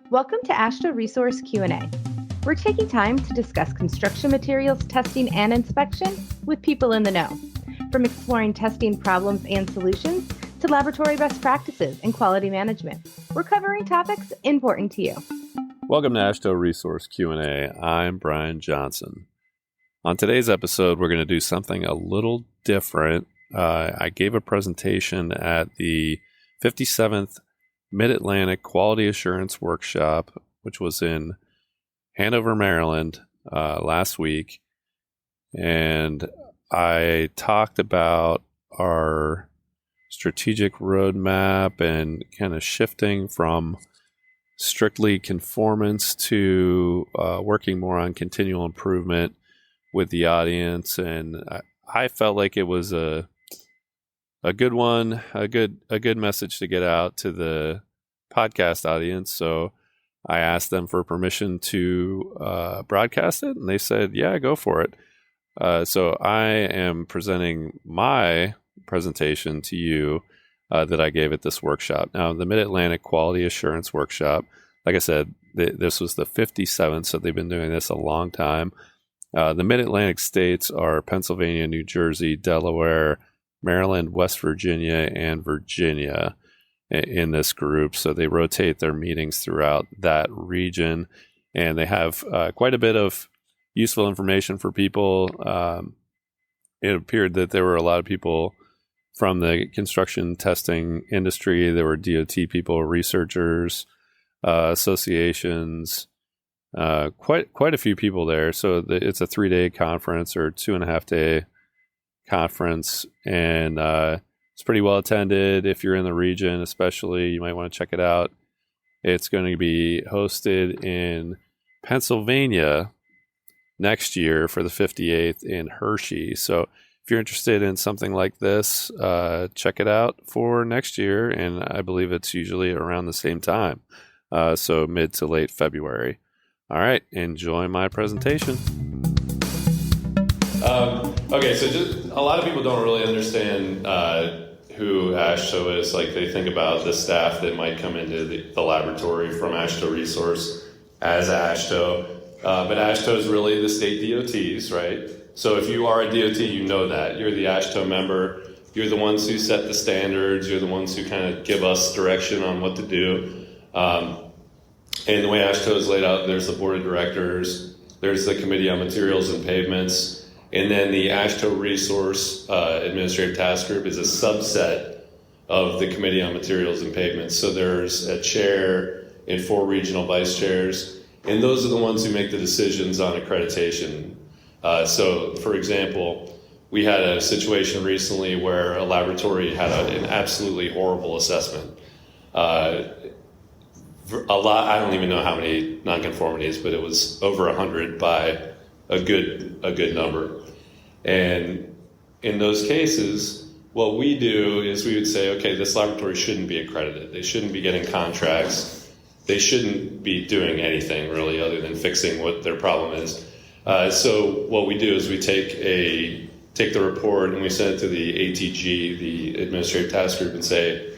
Welcome to AASHTO Resource Q&A. We're taking time to discuss construction materials testing and inspection with people in the know, from exploring testing problems and solutions to laboratory best practices and quality management. We're covering topics important to you. Welcome to AASHTO Resource Q&A. I'm Brian Johnson. On today's episode, we're going to do something a little different. I gave a presentation at the 57th Mid-Atlantic Quality Assurance Workshop, which was in Hanover, Maryland, last week. And I talked about our strategic roadmap and kind of shifting from strictly conformance to working more on continual improvement with the audience. And I felt like it was a good one, a good message to get out to the podcast audience. So I asked them for permission to broadcast it, and they said, yeah, go for it. So I am presenting my presentation to you that I gave at this workshop. Now, the Mid-Atlantic Quality Assurance Workshop, like I said, this was the 57th, so they've been doing this a long time. The Mid-Atlantic states are Pennsylvania, New Jersey, Delaware, Maryland, West Virginia, and Virginia in this group. So they rotate their meetings throughout that region, and they have quite a bit of useful information for people. It appeared that there were a lot of people from the construction testing industry. There were DOT people, researchers, associations, quite a few people there. So it's a 3-day conference or 2.5-day conference, and it's pretty well attended. If you're in the region, especially, you might want to check it out. It's going to be hosted in Pennsylvania next year for the 58th in Hershey. So if you're interested in something like this, check it out for next year, and I believe it's usually around the same time, so mid to late February. All right, enjoy my presentation. Okay, so just a lot of people don't really understand who AASHTO is. Like, they think about the staff that might come into the laboratory from AASHTO Resource as AASHTO, but AASHTO is really the state DOTs, right? So if you are a DOT, you know that. You're the AASHTO member. You're the ones who set the standards. You're the ones who kind of give us direction on what to do. And the way AASHTO is laid out, there's the board of directors, there's the committee on materials and pavements, and then the AASHTO Resource Administrative Task Group is a subset of the Committee on Materials and Pavements. So there's a chair and 4 regional vice chairs, and those are the ones who make the decisions on accreditation. So, for example, we had a situation recently where a laboratory had an absolutely horrible assessment. A lot, I don't even know how many nonconformities, but it was over 100 by a good number. And in those cases, what we do is we would say, okay, this laboratory shouldn't be accredited. They shouldn't be getting contracts. They shouldn't be doing anything really other than fixing what their problem is. So what we do is we take the report and we send it to the ATG, the Administrative Task Group, and say,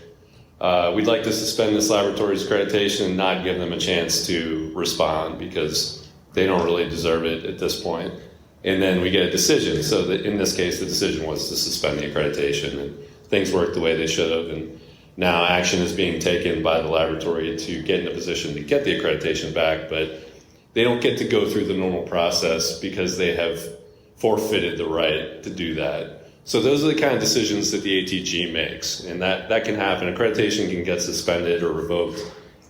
we'd like to suspend this laboratory's accreditation and not give them a chance to respond because they don't really deserve it at this point. And then we get a decision. So in this case, the decision was to suspend the accreditation, and things worked the way they should have. And now action is being taken by the laboratory to get in a position to get the accreditation back, but they don't get to go through the normal process because they have forfeited the right to do that. So those are the kind of decisions that the ATG makes, and that can happen. Accreditation can get suspended or revoked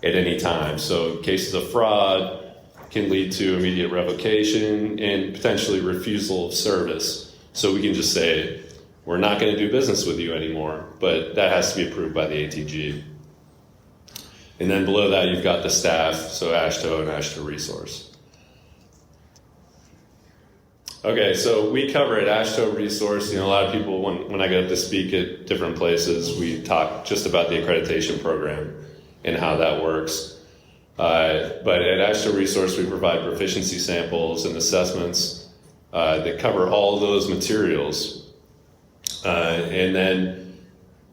at any time. So cases of fraud can lead to immediate revocation and potentially refusal of service. So we can just say, we're not going to do business with you anymore, but that has to be approved by the ATG. And then below that, you've got the staff, so AASHTO and AASHTO Resource. Okay, so we cover at AASHTO Resource, a lot of people, when I go to speak at different places, we talk just about the accreditation program and how that works. But at AASHTO Resource, we provide proficiency samples and assessments that cover all those materials. And then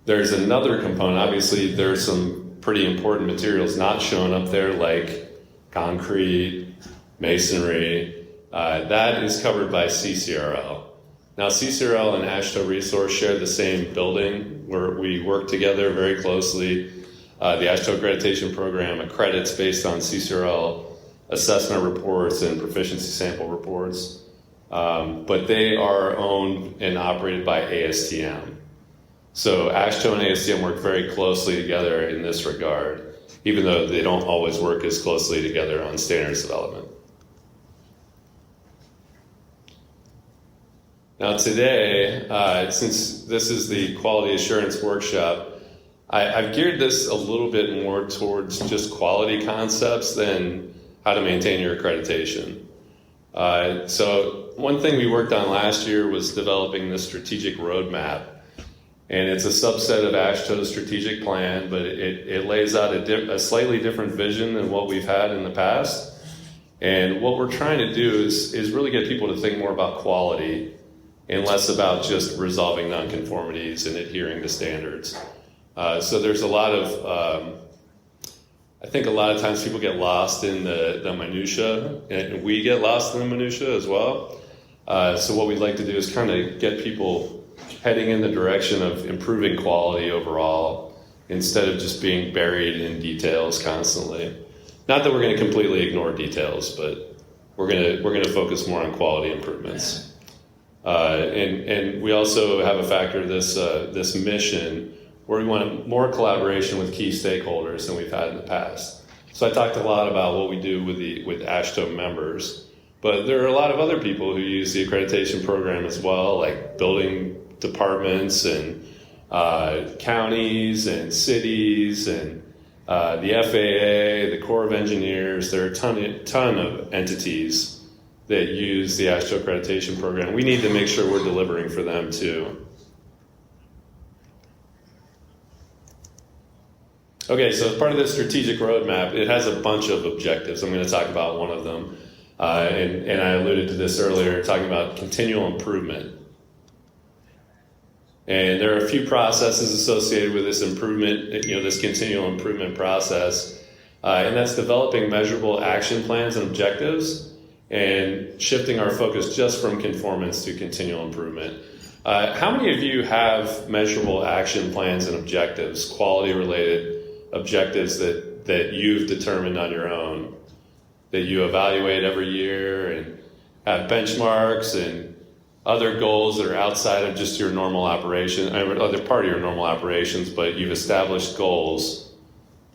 there's another component. Obviously, there's some pretty important materials not shown up there, like concrete, masonry, that is covered by CCRL. Now, CCRL and AASHTO Resource share the same building where we work together very closely. The AASHTO accreditation program accredits based on CCRL assessment reports and proficiency sample reports, but they are owned and operated by ASTM. So AASHTO and ASTM work very closely together in this regard, even though they don't always work as closely together on standards development. Now today, since this is the quality assurance workshop, I've geared this a little bit more towards just quality concepts than how to maintain your accreditation. So one thing we worked on last year was developing this strategic roadmap. And it's a subset of AASHTO's strategic plan, but it lays out a slightly different vision than what we've had in the past. And what we're trying to do is really get people to think more about quality and less about just resolving nonconformities and adhering to standards. So there's a lot of, I think a lot of times people get lost in the minutia, and we get lost in the minutia as well. So what we'd like to do is kind of get people heading in the direction of improving quality overall instead of just being buried in details constantly. Not that we're going to completely ignore details, but we're going to focus more on quality improvements. And we also have a factor of this mission where we want more collaboration with key stakeholders than we've had in the past. So I talked a lot about what we do with AASHTO members, but there are a lot of other people who use the accreditation program as well, like building departments and counties and cities and the FAA, the Corps of Engineers. There are a ton of entities that use the AASHTO accreditation program. We need to make sure we're delivering for them too. Okay, so as part of this strategic roadmap, it has a bunch of objectives. I'm going to talk about one of them. And I alluded to this earlier, talking about continual improvement. And there are a few processes associated with this improvement, this continual improvement process. And that's developing measurable action plans and objectives and shifting our focus just from conformance to continual improvement. How many of you have measurable action plans and objectives, quality-related objectives that you've determined on your own, that you evaluate every year and have benchmarks and other goals that are outside of just your normal operation, other part of your normal operations, but you've established goals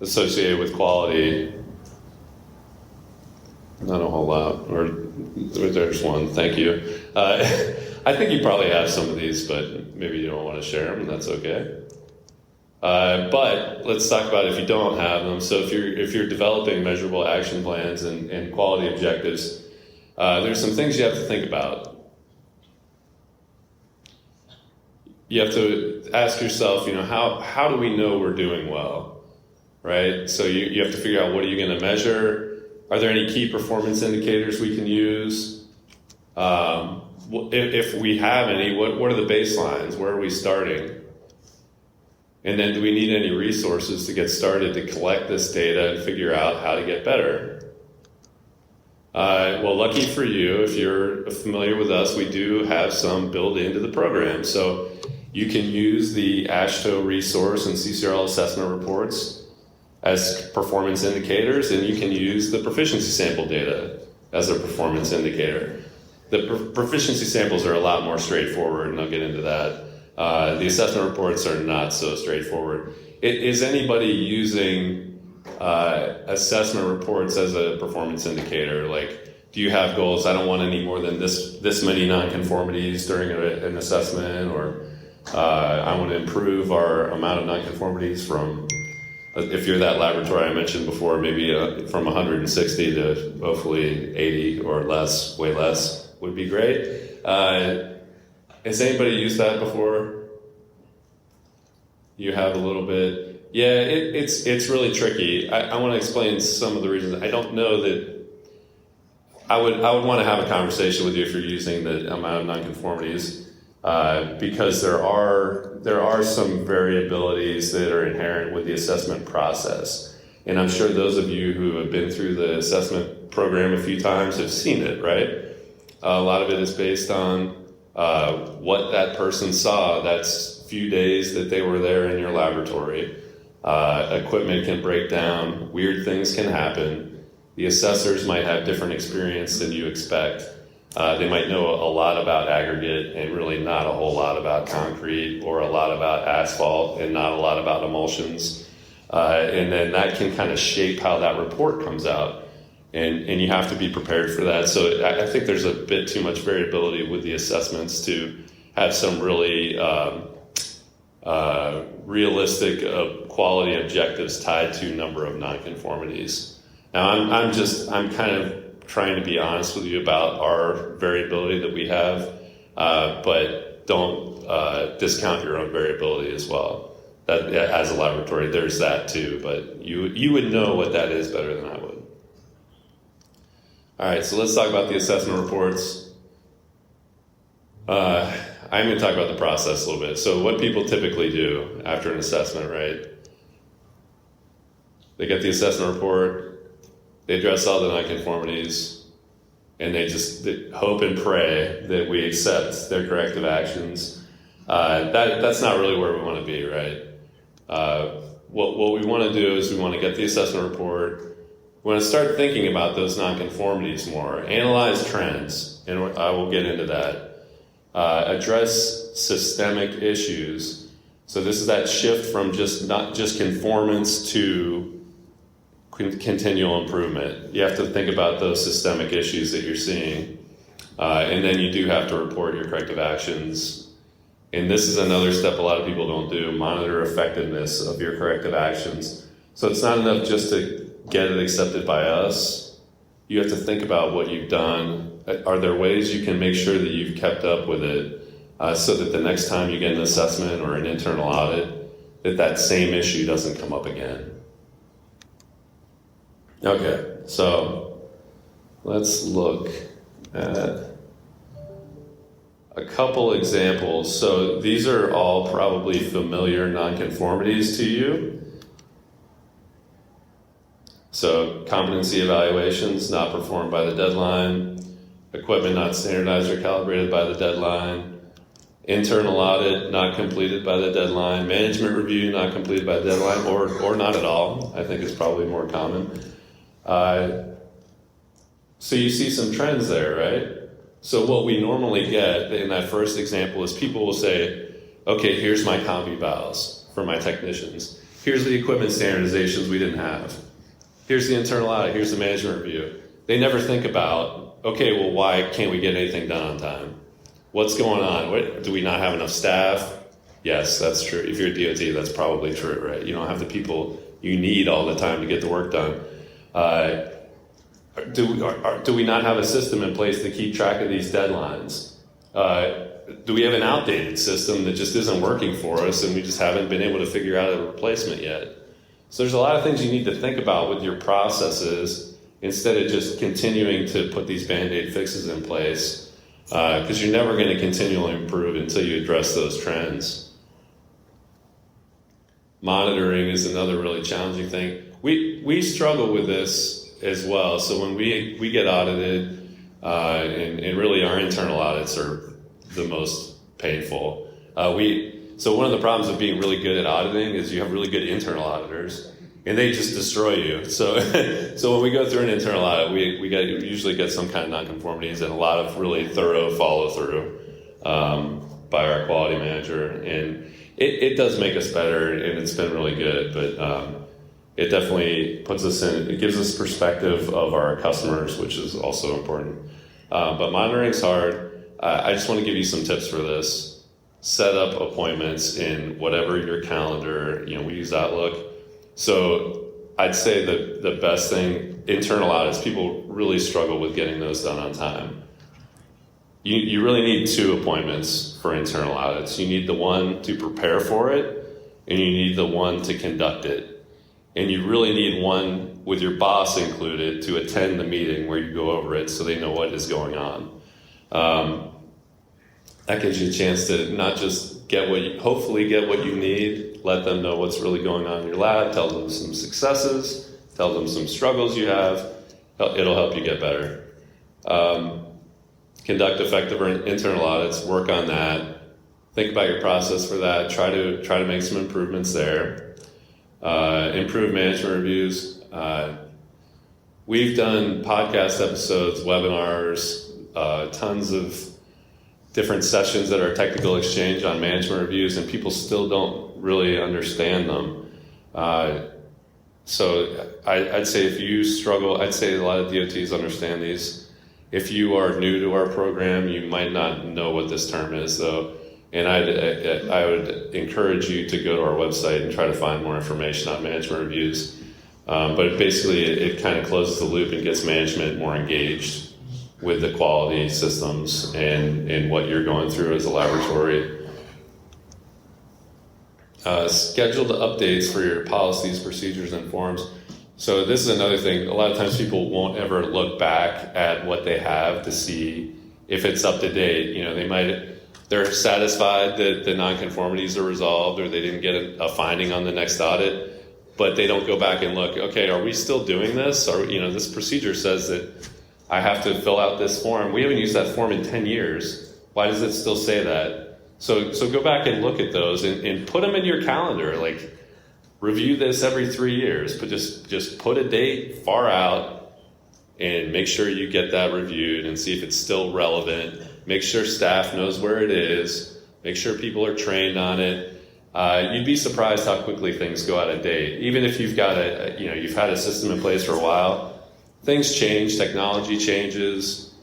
associated with quality? Not a whole lot, or there's one, thank you. I think you probably have some of these, but maybe you don't want to share them, and that's okay. But let's talk about if you don't have them. So if you're developing measurable action plans and quality objectives, there's some things you have to think about. You have to ask yourself, how do we know we're doing well, right? So you have to figure out, what are you going to measure? Are there any key performance indicators we can use? If we have any, what are the baselines? Where are we starting? And then do we need any resources to get started to collect this data and figure out how to get better? Well, lucky for you, if you're familiar with us, we do have some built into the program. So you can use the AASHTO resource and CCRL assessment reports as performance indicators, and you can use the proficiency sample data as a performance indicator. The proficiency samples are a lot more straightforward, and I'll get into that. The assessment reports are not so straightforward. Is anybody using assessment reports as a performance indicator? Like, do you have goals? I don't want any more than this many nonconformities during an assessment, or I want to improve our amount of nonconformities from, if you're that laboratory I mentioned before, maybe from 160 to hopefully 80 or less, way less would be great. Has anybody used that before? You have a little bit. Yeah, it's really tricky. I want to explain some of the reasons. I don't know that I would want to have a conversation with you if you're using the amount of nonconformities. because there are some variabilities that are inherent with the assessment process. And I'm sure those of you who have been through the assessment program a few times have seen it, right? A lot of it is based on what that person saw. That's few days that they were there in your laboratory. Equipment can break down, weird things can happen. The assessors might have different experience than you expect. They might know a lot about aggregate and really not a whole lot about concrete, or a lot about asphalt and not a lot about emulsions. And then that can kind of shape how that report comes out. And you have to be prepared for that. So I think there's a bit too much variability with the assessments to have some really realistic quality objectives tied to number of nonconformities. Now I'm kind of trying to be honest with you about our variability that we have, but don't discount your own variability as well. That as a laboratory, there's that too, but you would know what that is better than I would. All right, so let's talk about the assessment reports. I'm going to talk about the process a little bit. So what people typically do after an assessment, right? They get the assessment report, they address all the nonconformities, and they just hope and pray that we accept their corrective actions. That's not really where we want to be, right? What we want to do is we want to get the assessment report. We want to start thinking about those nonconformities more, analyze trends, and I will get into that. Address systemic issues. So this is that shift from not just conformance to continual improvement. You have to think about those systemic issues that you're seeing. And then you do have to report your corrective actions. And this is another step a lot of people don't do: monitor effectiveness of your corrective actions. So it's not enough just to get it accepted by us. You have to think about what you've done. Are there ways you can make sure that you've kept up with it so that the next time you get an assessment or an internal audit, that same issue doesn't come up again? Okay, so let's look at a couple examples. So these are all probably familiar nonconformities to you. So competency evaluations not performed by the deadline, equipment not standardized or calibrated by the deadline, internal audit not completed by the deadline, management review not completed by the deadline, or not at all, I think is probably more common. So you see some trends there, right? So what we normally get in that first example is people will say, okay, here's my comp evals for my technicians. Here's the equipment standardizations we didn't have. Here's the internal audit, here's the management review. They never think about, okay, well, why can't we get anything done on time? What's going on? Do we not have enough staff? Yes, that's true. If you're a DOT, that's probably true, right? You don't have the people you need all the time to get the work done. Do we not have a system in place to keep track of these deadlines? Do we have an outdated system that just isn't working for us and we just haven't been able to figure out a replacement yet? So there's a lot of things you need to think about with your processes instead of just continuing to put these Band-Aid fixes in place, because you're never going to continually improve until you address those trends. Monitoring is another really challenging thing. We struggle with this as well. So when we get audited, and really our internal audits are the most painful. So one of the problems of being really good at auditing is you have really good internal auditors, and they just destroy you. So when we go through an internal audit, we usually get some kind of nonconformities and a lot of really thorough follow through by our quality manager, and it does make us better, and it's been really good. But it definitely puts us in. It gives us perspective of our customers, which is also important. But monitoring's hard. I just want to give you some tips for this. Set up appointments in whatever your calendar, we use Outlook. So I'd say the best thing, internal audits, people really struggle with getting those done on time. You really need 2 appointments for internal audits. You need the one to prepare for it, and you need the one to conduct it. And you really need one with your boss included to attend the meeting where you go over it so they know what is going on. that gives you a chance to not just hopefully get what you need, let them know what's really going on in your lab, tell them some successes, tell them some struggles you have. It'll help you get better. Conduct effective internal audits, work on that. Think about your process for that. Try to make some improvements there. Improve management reviews. We've done podcast episodes, webinars, tons of different sessions at our technical exchange on management reviews, and people still don't really understand them. So I'd say if you struggle, I'd say a lot of DOTs understand these. If you are new to our program, you might not know what this term is, though. And I would encourage you to go to our website and try to find more information on management reviews. But basically, it kind of closes the loop and gets management more engaged with the quality systems and what you're going through as a laboratory. Schedule the updates for your policies, procedures, and forms. So this is another thing. A lot of times people won't ever look back at what they have to see if it's up to date. You know, they're satisfied that the nonconformities are resolved or they didn't get a finding on the next audit, but they don't go back and look, okay, are we still doing this? Or, you know, this procedure says that I have to fill out this form. We haven't used that form in 10 years. Why does it still say that? So go back and look at those and put them in your calendar. Like, review this every 3 years, but just put a date far out and make sure you get that reviewed and see if it's still relevant. Make sure staff knows where it is. Make sure people are trained on it. You'd be surprised how quickly things go out of date. Even if you've got you've had a system in place for a while, things change, technology changes,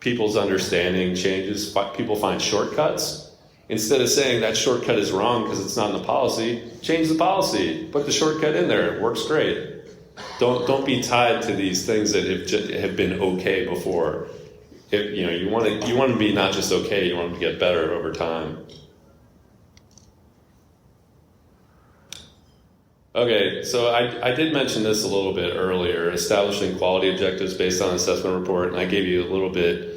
people's understanding changes, people find shortcuts. Instead of saying that shortcut is wrong because it's not in the policy, change the policy. Put the shortcut in there. It works great. Don't be tied to these things that have been okay before. You want to be not just okay, you want them to get better over time. Okay, so I did mention this a little bit earlier, establishing quality objectives based on assessment report, and I gave you a little bit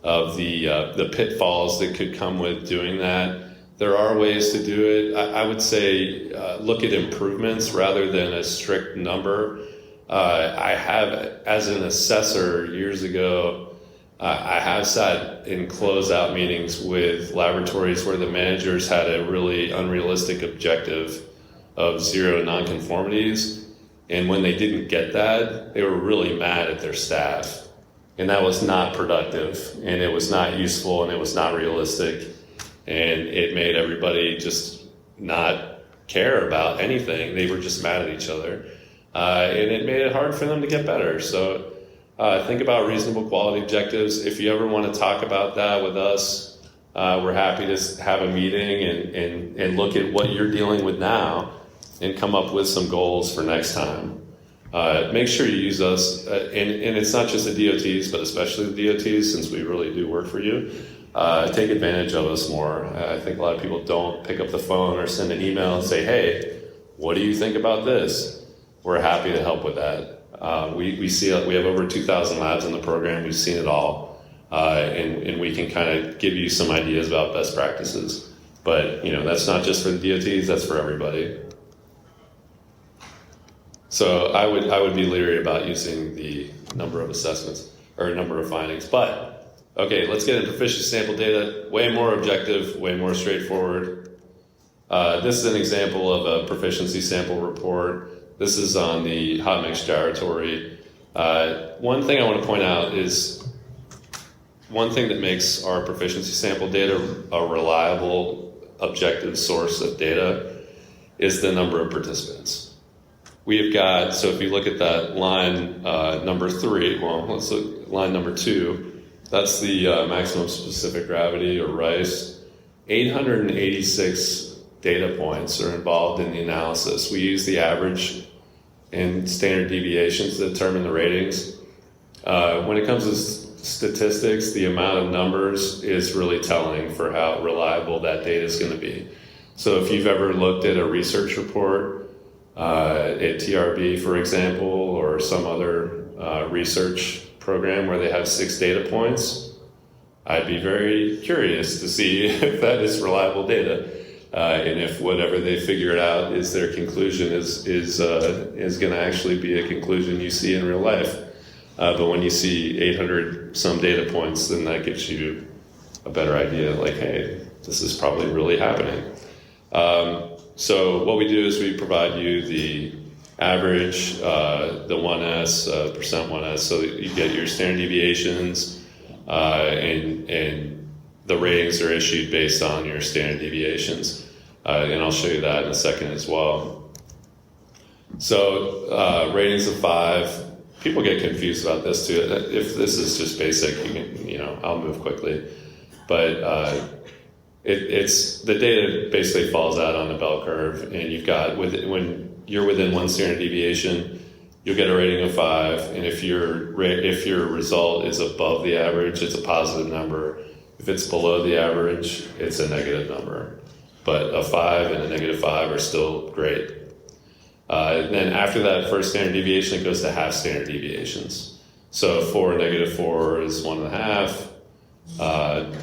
of the pitfalls that could come with doing that. There are ways to do it. I would say look at improvements rather than a strict number. I have, as an assessor years ago, I have sat in closeout meetings with laboratories where the managers had a really unrealistic objective of 0 nonconformities. And when they didn't get that, they were really mad at their staff. And that was not productive, and it was not useful, and it was not realistic. And it made everybody just not care about anything. They were just mad at each other. And it made it hard for them to get better. So think about reasonable quality objectives. If you ever want to talk about that with us, we're happy to have a meeting and look at what you're dealing with now and come up with some goals for next time. Make sure you use us, and it's not just the DOTs, but especially the DOTs, since we really do work for you. Take advantage of us more. I think a lot of people don't pick up the phone or send an email and say, hey, what do you think about this? We're happy to help with that. We see we have over 2,000 labs in the program. We've seen it all, and we can kind of give you some ideas about best practices. But that's not just for the DOTs; that's for everybody. So I would be leery about using the number of assessments or number of findings. But okay, let's get into proficiency sample data. Way more objective, way more straightforward. This is an example of a proficiency sample report. This is on the hot mix gyratory. One thing I want to point out is one thing that makes our proficiency sample data a reliable, objective source of data is the number of participants. We've got, so if you look at that line number 3, well, let's look line number 2, that's the maximum specific gravity, or RICE. 886 data points are involved in the analysis. We use the average and standard deviations to determine the ratings. When it comes to statistics, the amount of numbers is really telling for how reliable that data is going to be. So if you've ever looked at a research report, at TRB, for example, or some other research program where they have 6 data points, I'd be very curious to see if that is reliable data, and if whatever they figured out is their conclusion is going to actually be a conclusion you see in real life. But when you see 800 some data points, then that gives you a better idea, like, hey, this is probably really happening. So what we do is we provide you the average, the 1S, percent 1S, so that you get your standard deviations, and the ratings are issued based on your standard deviations. And I'll show you that in a second as well. So ratings of 5. People get confused about this too. If this is just basic, I'll move quickly. But it's the data basically falls out on a bell curve, and you've got when you're within one standard deviation, you'll get a rating of 5. And if your result is above the average, it's a positive number. If it's below the average, it's a negative number. But a 5 and a negative 5 are still great. Then after that first standard deviation, it goes to half standard deviations. So 4 and negative 4 is 1.5.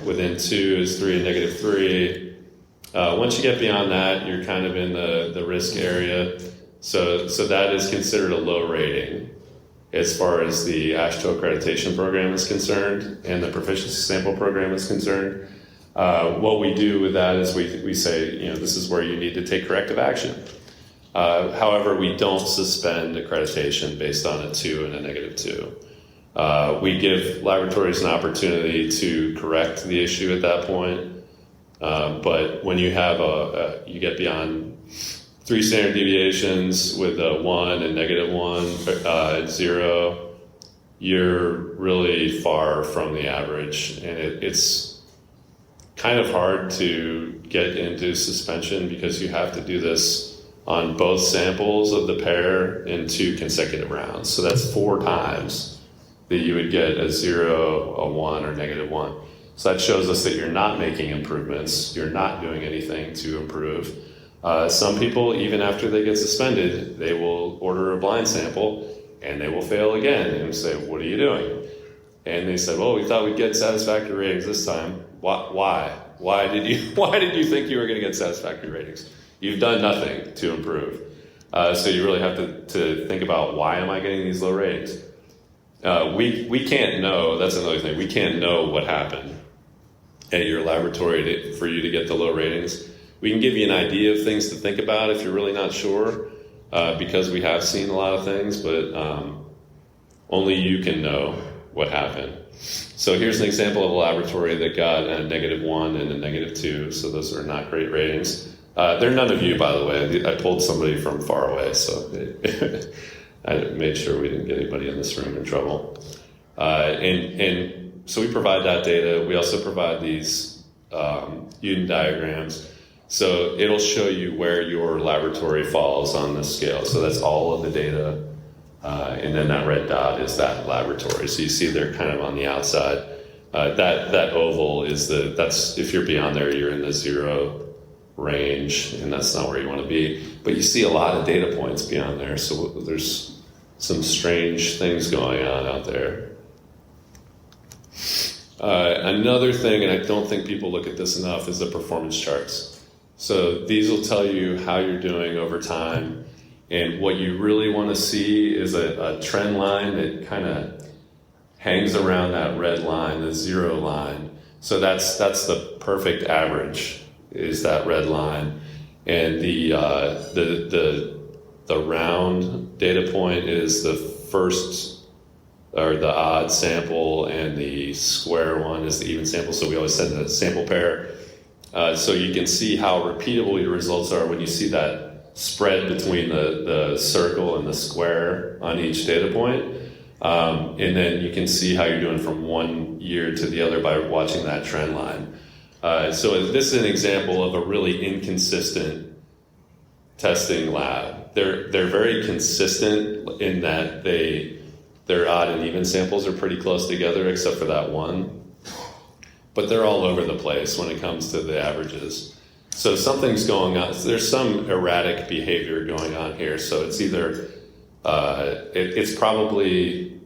Within 2 is 3 and negative 3. Once you get beyond that, you're kind of in the risk area. So that is considered a low rating as far as the AASHTO accreditation program is concerned and the proficiency sample program is concerned. What we do with that is we say, this is where you need to take corrective action. However, we don't suspend accreditation based on a 2 and a negative 2. We give laboratories an opportunity to correct the issue at that point. But when you have you get beyond 3 standard deviations with a 1 and negative 1, 0, you're really far from the average. And it's kind of hard to get into suspension because you have to do this on both samples of the pair in 2 consecutive rounds. So that's 4 times that you would get a 0, a 1, or negative 1. So that shows us that you're not making improvements. You're not doing anything to improve. Some people, even after they get suspended, they will order a blind sample and they will fail again and say, what are you doing? And they said, well, we thought we'd get satisfactory ratings this time. Why? Why did you think you were going to get satisfactory ratings? You've done nothing to improve. So you really have to think about, why am I getting these low ratings? We can't know. That's another thing. We can't know what happened at your laboratory for you to get the low ratings. We can give you an idea of things to think about if you're really not sure, because we have seen a lot of things, but only you can know what happened. So here's an example of a laboratory that got a negative 1 and a negative 2. So those are not great ratings. They're none of you, by the way. I pulled somebody from far away, so I made sure we didn't get anybody in this room in trouble. And so we provide that data. We also provide these Unit diagrams. So it'll show you where your laboratory falls on this scale. So that's all of the data. And then that red dot is that laboratory. So you see they're kind of on the outside. That oval is that's if you're beyond there, you're in the 0 range, and that's not where you want to be. But you see a lot of data points beyond there. So there's some strange things going on out there. Another thing, and I don't think people look at this enough, is the performance charts. So these will tell you how you're doing over time. And what you really want to see is a trend line that kind of hangs around that red line, the 0 line. So that's the perfect average, is that red line. And the round data point is the first, or the odd sample, and the square one is the even sample. So we always send a sample pair. So you can see how repeatable your results are when you see that spread between the circle and the square on each data point. And then you can see how you're doing from one year to the other by watching that trend line. So this is an example of a really inconsistent testing lab. They're very consistent in that their odd and even samples are pretty close together, except for that one. But they're all over the place when it comes to the averages. So something's going on. There's some erratic behavior going on here. So it's either it's probably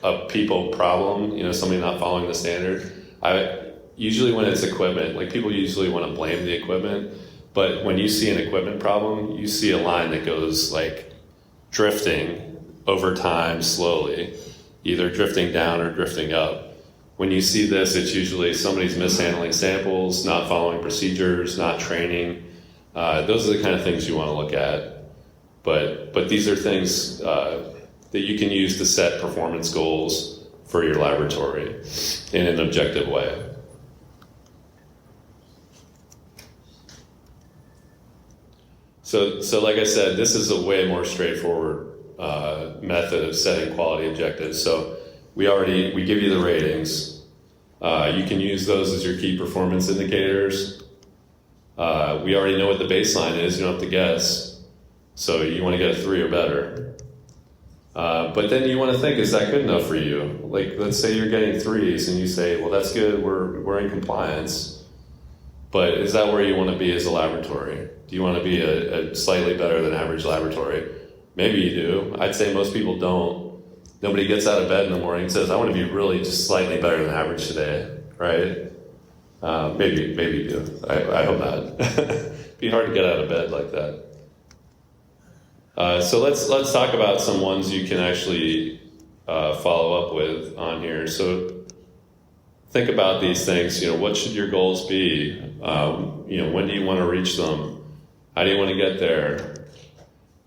a people problem, somebody not following the standard, Usually when it's equipment, like people usually want to blame the equipment, but when you see an equipment problem, you see a line that goes like drifting over time slowly, either drifting down or drifting up. When you see this, it's usually somebody's mishandling samples, not following procedures, not training. Those are the kind of things you want to look at. But these are things that you can use to set performance goals for your laboratory in an objective way. So like I said, this is a way more straightforward method of setting quality objectives. So we give you the ratings. You can use those as your key performance indicators. We already know what the baseline is. You don't have to guess. So you want to get a 3 or better. But then you want to think, is that good enough for you? Like, let's say you're getting 3s and you say, well, that's good. We're in compliance. But is that where you want to be as a laboratory? Do you want to be a slightly better than average laboratory? Maybe you do. I'd say most people don't. Nobody gets out of bed in the morning and says, I want to be really just slightly better than average today, right? Maybe you do. I hope not. It'd be hard to get out of bed like that. So let's talk about some ones you can actually follow up with on here. So think about these things. What should your goals be? When do you want to reach them? How do you want to get there?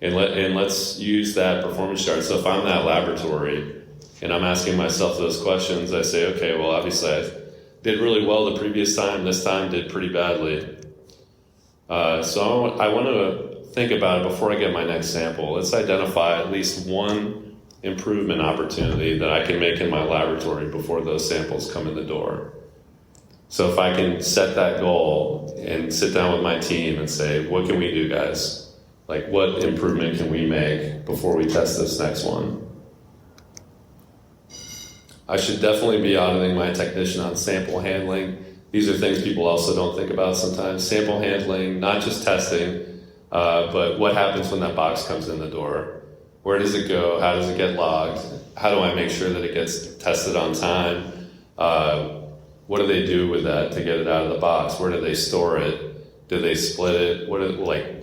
And let's use that performance chart. So if I'm that laboratory and I'm asking myself those questions, I say, okay, well, obviously I did really well the previous time. This time did pretty badly. So I want to think about it before I get my next sample. Let's identify at least one improvement opportunity that I can make in my laboratory before those samples come in the door. So if I can set that goal and sit down with my team and say, what can we do, guys? Like, what improvement can we make before we test this next one? I should definitely be auditing my technician on sample handling. These are things people also don't think about sometimes. Sample handling, not just testing, but what happens when that box comes in the door? Where does it go? How does it get logged? How do I make sure that it gets tested on time? What do they do with that to get it out of the box? Where do they store it? Do they split it?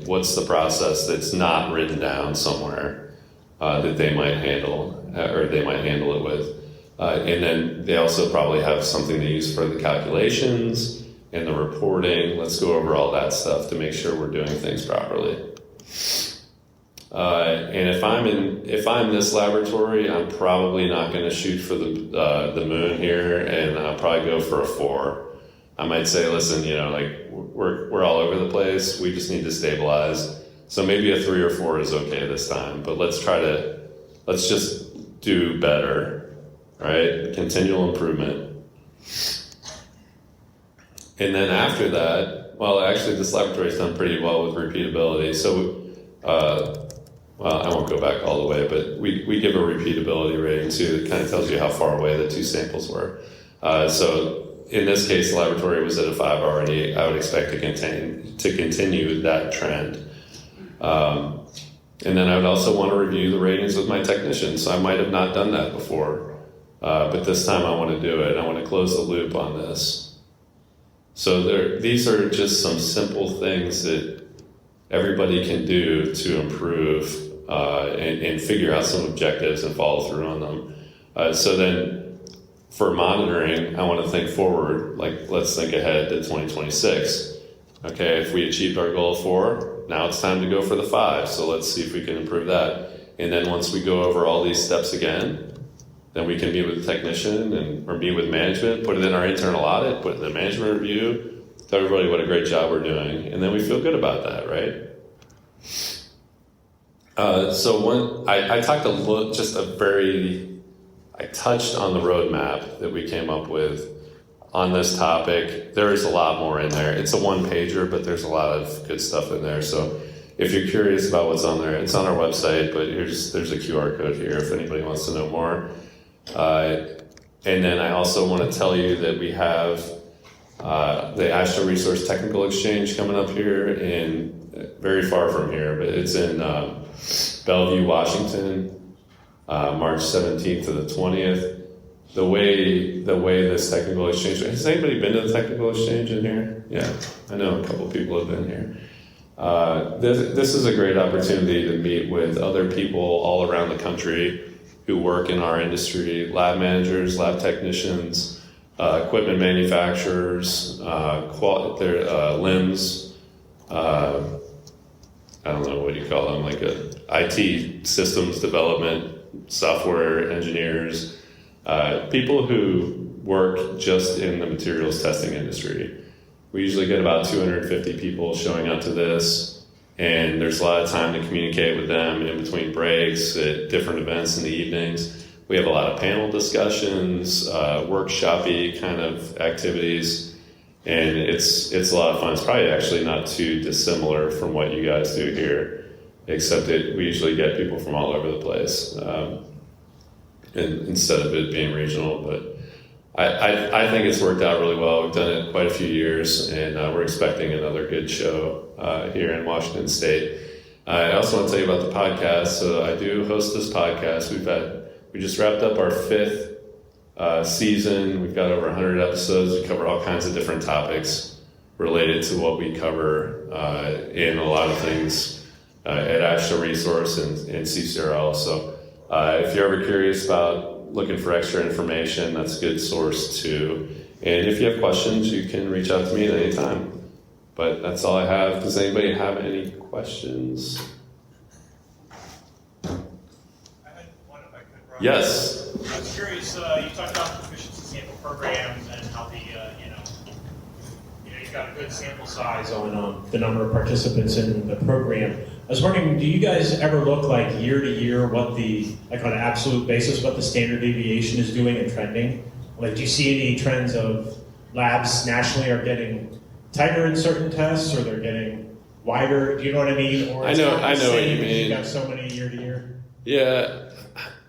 What's the process that's not written down somewhere that they might handle, or they might handle it with? And then they also probably have something to use for the calculations and the reporting. Let's go over all that stuff to make sure we're doing things properly. And if I'm this laboratory, I'm probably not going to shoot for the moon here, and I'll probably go for a 4. I might say, listen, we're all over the place. We just need to stabilize. So maybe a 3 or 4 is okay this time, but let's just do better, right? Continual improvement. And then after that, well, actually this laboratory's done pretty well with repeatability. So, well, I won't go back all the way, but we give a repeatability rating too. That kind of tells you how far away the 2 samples were. So in this case, the laboratory was at a 5 already. I would expect to continue that trend. And then I would also want to review the ratings with my technicians. So I might have not done that before, but this time I want to do it. I want to close the loop on this. So these are just some simple things that everybody can do to improve and figure out some objectives and follow through on them. So then for monitoring, I want to think forward, like let's think ahead to 2026. Okay, if we achieved our goal of 4, now it's time to go for the 5. So let's see if we can improve that. And then once we go over all these steps again, then we can meet with the technician or meet with management, put it in our internal audit, put it in the management review, tell everybody what a great job we're doing. And then we feel good about that, right? I talked I touched on the roadmap that we came up with on this topic. There is a lot more in there. It's a 1-pager, but there's a lot of good stuff in there. So if you're curious about what's on there, it's on our website, but there's a QR code here if anybody wants to know more. And then I also want to tell you that we have the AASHTO Resource Technical Exchange coming up here very far from here, but it's in Bellevue, Washington, March 17th to the 20th. the way this technical exchange. Has anybody been to the technical exchange in here? Yeah, I know a couple people have been here. This is a great opportunity to meet with other people all around the country who work in our industry: lab managers, lab technicians, equipment manufacturers, LIMS. I don't know what you call them, like IT systems development, software engineers, people who work just in the materials testing industry. We usually get about 250 people showing up to this, and there's a lot of time to communicate with them in between breaks, at different events in the evenings. We have a lot of panel discussions, workshop-y kind of activities, and it's a lot of fun. It's probably actually not too dissimilar from what you guys do here, except that we usually get people from all over the place, and instead of it being regional. But I think it's worked out really well. We've done it quite a few years, and we're expecting another good show here in Washington State. I also want to tell you about the podcast. So I do host this podcast. We just wrapped up our 5th season. We've got over 100 episodes. We cover all kinds of different topics related to what we cover in a lot of things at AASHTO Resource and CCRL. So if you're ever curious about looking for extra information, that's a good source too. And if you have questions, you can reach out to me at any time. But that's all I have. Does anybody have any questions? I had one if I could, Rob. Yes. I was curious, you talked about the proficiency sample programs and how you've got a good sample size on the number of participants in the program. I was wondering, do you guys ever look like year to year what like on an absolute basis, what the standard deviation is doing and trending? Like, do you see any trends of labs nationally are getting tighter in certain tests, or they're getting wider? Do you know what I mean? Or I know what you mean. You've got so many year to year. Yeah,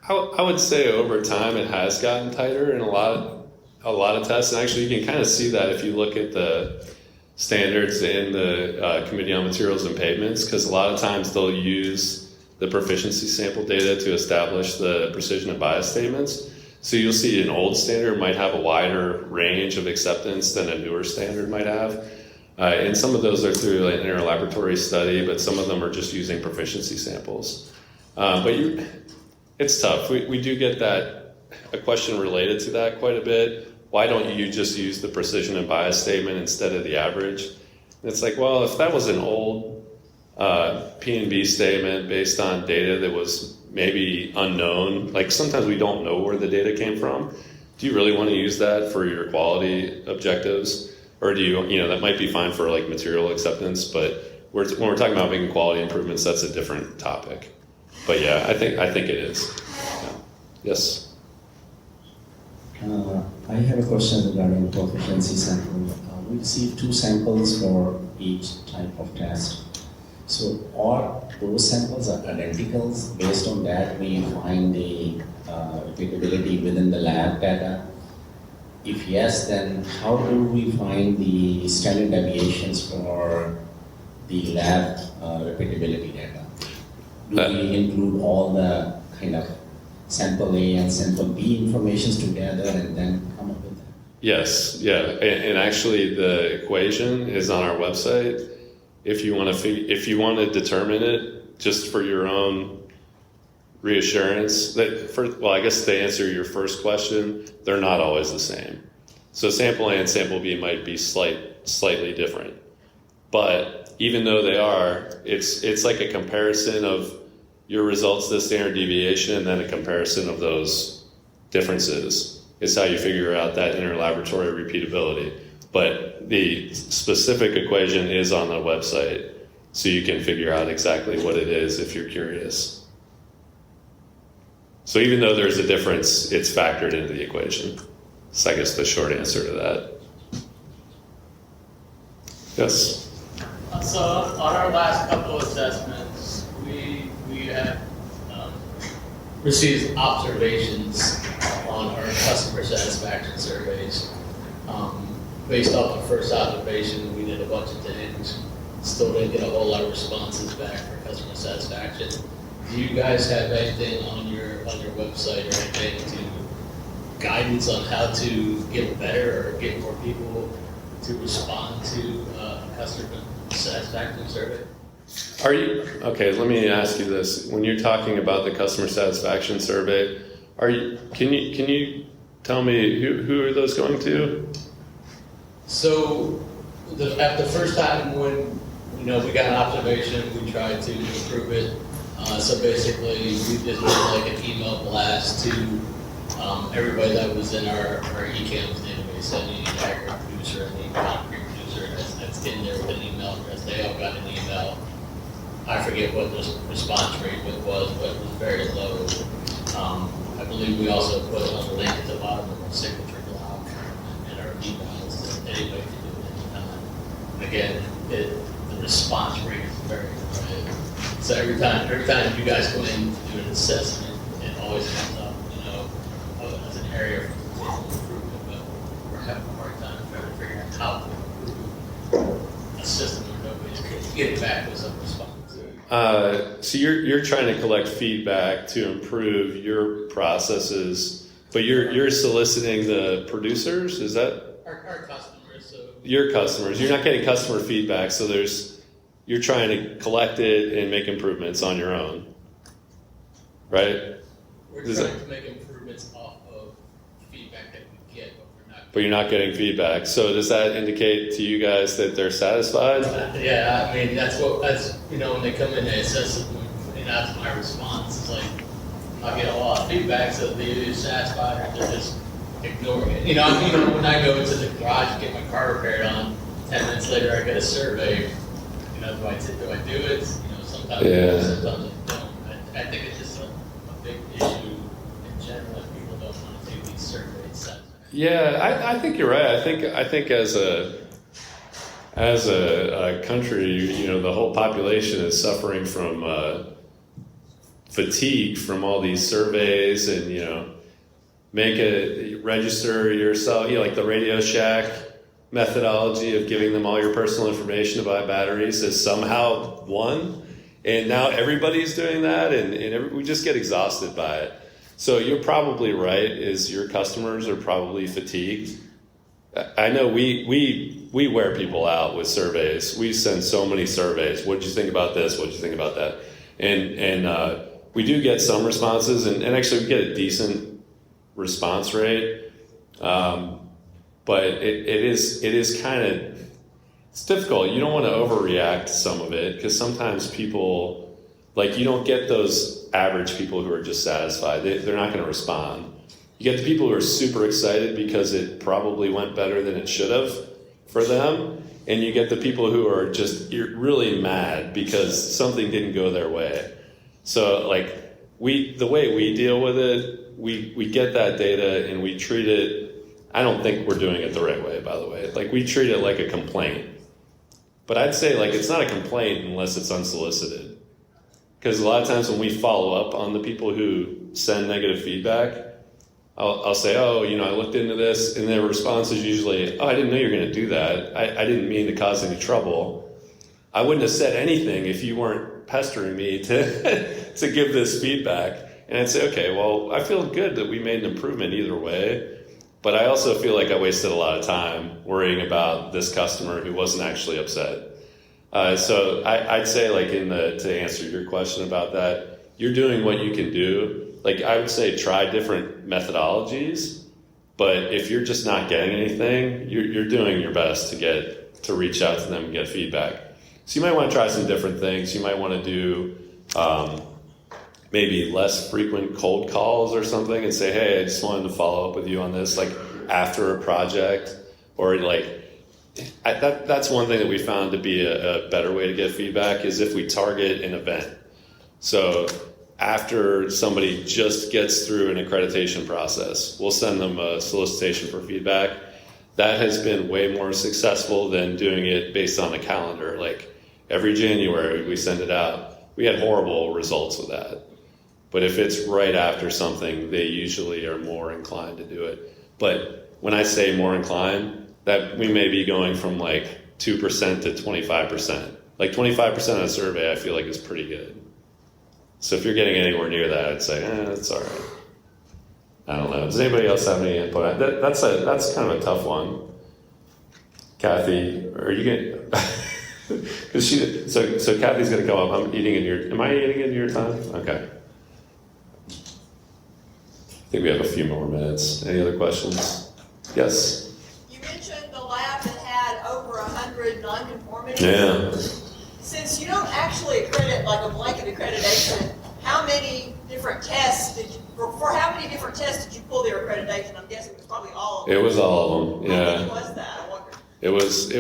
I would say over time it has gotten tighter in a lot of tests, and actually you can kind of see that if you look at the standards in the Committee on Materials and Pavements, because a lot of times they'll use the proficiency sample data to establish the precision and bias statements. So you'll see an old standard might have a wider range of acceptance than a newer standard might have. And some of those are through an interlaboratory study, but some of them are just using proficiency samples. It's tough. We do get a question related to that quite a bit. Why don't you just use the precision and bias statement instead of the average? And it's like, well, if that was an old P&B statement based on data that was maybe unknown, like sometimes we don't know where the data came from, do you really want to use that for your quality objectives? Or do you that might be fine for like material acceptance, but when we're talking about making quality improvements, that's a different topic. But yeah, I think it is. Yeah. Yes. I have a question regarding proficiency sample. We receive 2 samples for each type of test. So are those samples identical? Based on that, we find the repeatability within the lab data? If yes, then how do we find the standard deviations for the lab repeatability data? Do we include all the kind of sample A and sample B informations together and then come up with that? Yes, yeah, and actually the equation is on our website. If you want to determine it just for your own reassurance, I guess to answer your first question, they're not always the same. So sample A and sample B might be slightly different, but even though they are, it's like a comparison of your results to the standard deviation and then a comparison of those differences is how you figure out that interlaboratory repeatability. But the specific equation is on the website, so you can figure out exactly what it is if you're curious. So even though there's a difference, it's factored into the equation. So I guess the short answer to that. Yes? So on our last couple of assessments, we have received observations on our customer satisfaction surveys. Based off the first observation, we did a bunch of things. Still didn't get a whole lot of responses back for customer satisfaction. Do you guys have anything on your website or anything guidance on how to get better or get more people to respond to a customer satisfaction survey? Are you okay? Let me ask you this: when you're talking about the customer satisfaction survey, can you tell me who are those going to? So, at the first time when we got an observation, we tried to improve it. So basically, we just did like an email blast to everybody that was in our eCams database, any aggregate producer, any concrete producer that's in there with an email address. They all got an email. I forget what the response rate was, but it was very low. I believe we also put a link at the bottom of our signature block and our emails that anybody can do it anytime. Again, the response rate is very high. So every time you guys go in to do an assessment, it always comes up, as an area for improvement, but we're having a hard time trying to figure out how to improve a system where nobody's getting back to us a response. So you're trying to collect feedback to improve your processes, but you're soliciting the producers. Is that our customers? So your customers. You're not getting customer feedback, so you're trying to collect it and make improvements on your own, right? We're trying to make improvements off of feedback that we get, but you're not getting feedback. So does that indicate to you guys that they're satisfied? Yeah, I mean that's when they come in, they assess it, and that's my response. It's like I'm not getting a lot of feedback, so they're either satisfied or they're just ignoring it. When I go into the garage and get my car repaired on, 10 minutes later I get a survey. Do I do it? Sometimes I don't. I think it's just a big issue in general. People don't want to take these surveys. Yeah, I think you're right. I think as a country, the whole population is suffering from fatigue from all these surveys and register yourself. Like the Radio Shack methodology of giving them all your personal information about batteries has somehow won, and now everybody's doing that, and we just get exhausted by it. So you're probably right, is your customers are probably fatigued. I know we wear people out with surveys. We send so many surveys. What did you think about this? What did you think about that? And we do get some responses, and actually we get a decent response rate. But it is kind of, it's difficult. You don't want to overreact to some of it, because sometimes people, you don't get those average people who are just satisfied. They're not going to respond. You get the people who are super excited because it probably went better than it should have for them, and you get the people who are just really mad because something didn't go their way. So the way we deal with it, we get that data and we treat it. I don't think we're doing it the right way, by the way. We treat it like a complaint. But I'd say it's not a complaint unless it's unsolicited. Because a lot of times when we follow up on the people who send negative feedback, I'll say, I looked into this, and their response is usually, I didn't know you were going to do that. I didn't mean to cause any trouble. I wouldn't have said anything if you weren't pestering me to to give this feedback. And I'd say, okay, well, I feel good that we made an improvement either way. But I also feel like I wasted a lot of time worrying about this customer who wasn't actually upset. So I'd say to answer your question about that, you're doing what you can do. I would say try different methodologies, but if you're just not getting anything, you're doing your best to reach out to them and get feedback. So you might want to try some different things. You might want to do maybe less frequent cold calls or something and say, hey, I just wanted to follow up with you on this, after a project, or that's one thing that we found to be a better way to get feedback is if we target an event. So after somebody just gets through an accreditation process, we'll send them a solicitation for feedback. That has been way more successful than doing it based on a calendar. Every January we send it out. We had horrible results with that. But if it's right after something, they usually are more inclined to do it. But when I say more inclined, that we may be going from 2% to 25%. 25% of the survey I feel like is pretty good. So if you're getting anywhere near that, I'd say, that's all I don't know. Does anybody else have any input? That's kind of a tough one. Kathy, are you getting? Because so Kathy's gonna go up. Am I eating into your time? Okay. I think we have a few more minutes. Any other questions? Yes. You mentioned the lab that had over 100 nonconformities. Yeah. Since you don't actually accredit like a blanket accreditation, how many different tests did you, for how many different tests did you pull their accreditation? I'm guessing it was probably all of them. It was all of them. Yeah. How many was that? I wonder. It was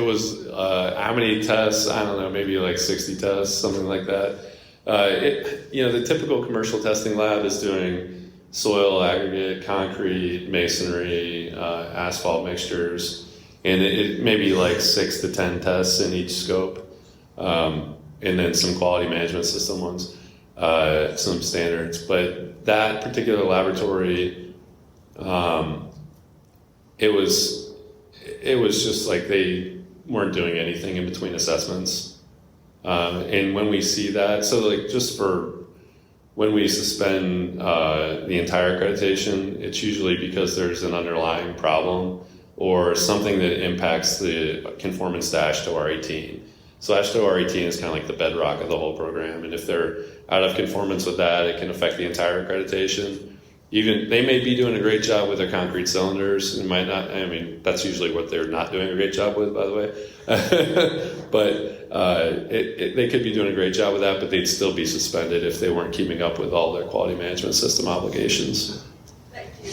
how many tests? I don't know, maybe like 60 tests, something like that. The typical commercial testing lab is doing soil, aggregate, concrete, masonry, asphalt mixtures, and it may be like 6 to 10 tests in each scope, and then some quality management system ones, some standards. But that particular laboratory, it was just like they weren't doing anything in between assessments. And when we see that, so like just for when we suspend the entire accreditation, it's usually because there's an underlying problem or something that impacts the conformance to AASHTO R18. So AASHTO R18 is kind of like the bedrock of the whole program. And if they're out of conformance with that, it can affect the entire accreditation. Even they may be doing a great job with their concrete cylinders. It might not. I mean, that's usually what they're not doing a great job with, by the way. But they could be doing a great job with that, but they'd still be suspended if they weren't keeping up with all their quality management system obligations. Thank you.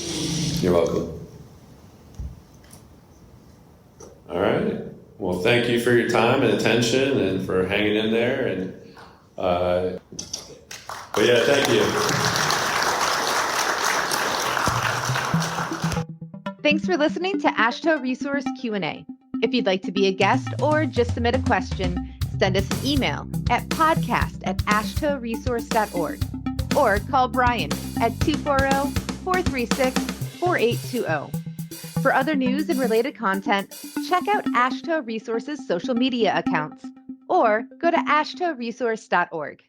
You're welcome. All right. Well, thank you for your time and attention and for hanging in there. And but yeah, thank you. Thanks for listening to AASHTO Resource Q&A. If you'd like to be a guest or just submit a question, send us an email at podcast@ashtoresource.org or call Brian at 240-436-4820. For other news and related content, check out AASHTO Resource's social media accounts or go to ashtoresource.org.